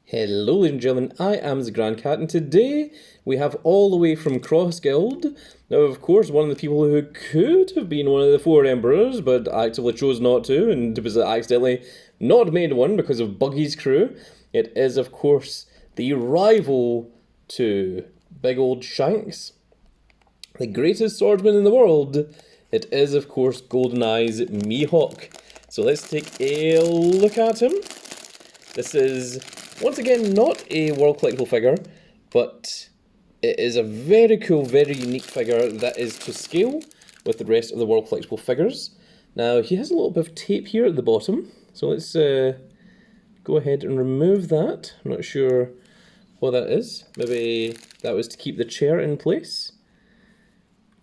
Hello ladies and gentlemen, I am the Grand Cat, and today we have all the way from Cross Guild. Now of course one of the people who could have been one of the four emperors but actively chose not to and was accidentally not made one because of Buggy's crew. It is of course the rival to Big Old Shanks, the greatest swordsman in the world. It is of course GoldenEye's Mihawk. So let's take a look at him. This is, once again, not a World Collectible figure, but it is a very cool, very unique figure that is to scale with the rest of the World Collectible figures. Now, he has a little bit of tape here at the bottom, so let's go ahead and remove that. I'm not sure what that is. Maybe that was to keep the chair in place.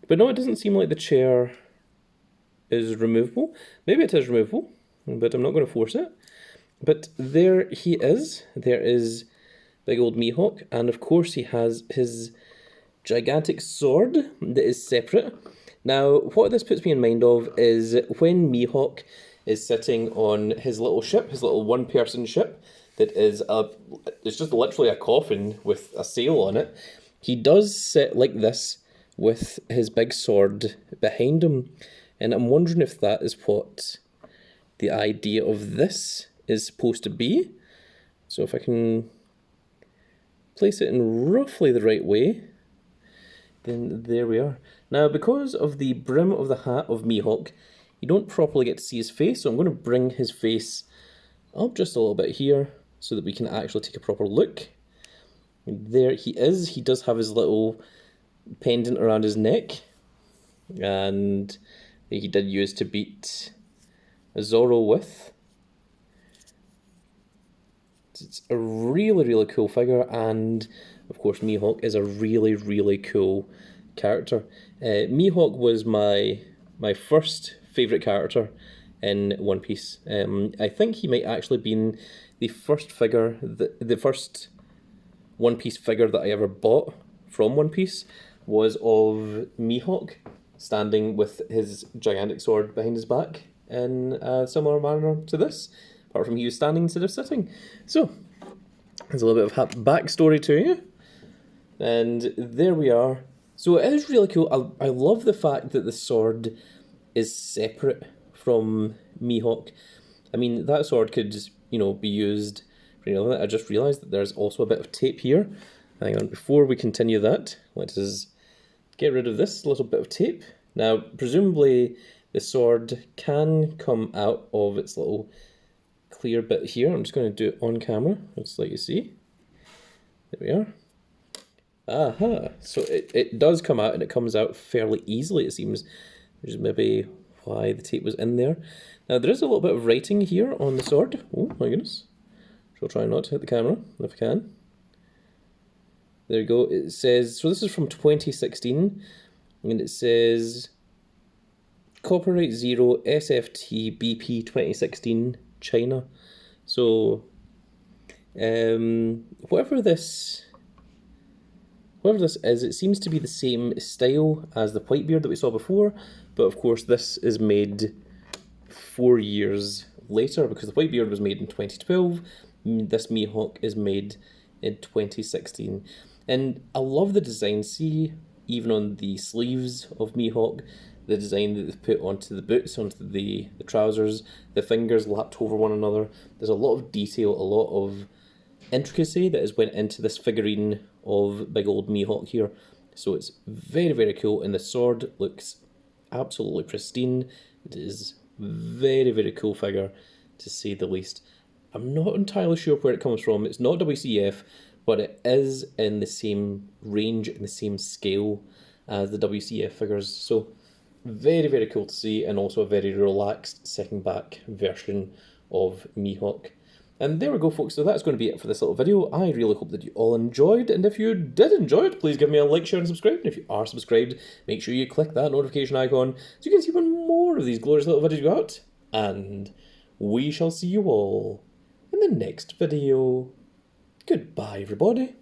But no, it doesn't seem like the chair is removable. Maybe it is removable, but I'm not going to force it. But there he is. There is big old Mihawk, and of course he has his gigantic sword that is separate. Now, what this puts me in mind of is when Mihawk is sitting on his little ship, his little one-person ship, that is it's just literally a coffin with a sail on it. He does sit like this with his big sword behind him, and I'm wondering if that is what the idea of this is supposed to be. So if I can place it in roughly the right way, then there we are. Now, because of the brim of the hat of Mihawk, you don't properly get to see his face, so I'm going to bring his face up just a little bit here so that we can actually take a proper look. There he is. He does have his little pendant around his neck, and he did use to beat Zoro with. It's a really, really cool figure, and of course Mihawk is a really, really cool character. Mihawk was my first favourite character in One Piece. I think he might actually been the first figure, the first One Piece figure that I ever bought from One Piece was of Mihawk standing with his gigantic sword behind his back in a similar manner to this. Apart from he was standing instead of sitting. So, there's a little bit of backstory to you. And there we are. So it is really cool. I love the fact that the sword is separate from Mihawk. I mean, that sword could just, be used for anything. I just realised that there's also a bit of tape here. Hang on, before we continue that, let us get rid of this little bit of tape. Now, presumably, the sword can come out of its little clear bit here. I'm just going to do it on camera, just like you see. There we are. Aha! So it does come out, and it comes out fairly easily, it seems, which is maybe why the tape was in there. Now, there is a little bit of writing here on the sword. Oh my goodness. Shall try not to hit the camera, if I can. There you go. It says, so this is from 2016, and it says, Copyright 0 SFT BP 2016 China. So whatever this is, it seems to be the same style as the Whitebeard that we saw before, but of course this is made 4 years later because the Whitebeard was made in 2012. This Mihawk is made in 2016, and I love the design. See, even on the sleeves of Mihawk, the design that they've put onto the boots, onto the trousers, the fingers lapped over one another. There's a lot of detail, a lot of intricacy that has went into this figurine of big old Mihawk here. So it's very, very cool, and the sword looks absolutely pristine. It is very, very cool figure, to say the least. I'm not entirely sure where it comes from. It's not WCF, but it is in the same range, in the same scale as the WCF figures. So very, very cool to see, and also a very relaxed second back version of Mihawk. And there we go, folks. So that's going to be it for this little video. I really hope that you all enjoyed, and if you did enjoy it, please give me a like, share, and subscribe. And if you are subscribed, make sure you click that notification icon so you can see when more of these glorious little videos go out. And we shall see you all in the next video. Goodbye, everybody.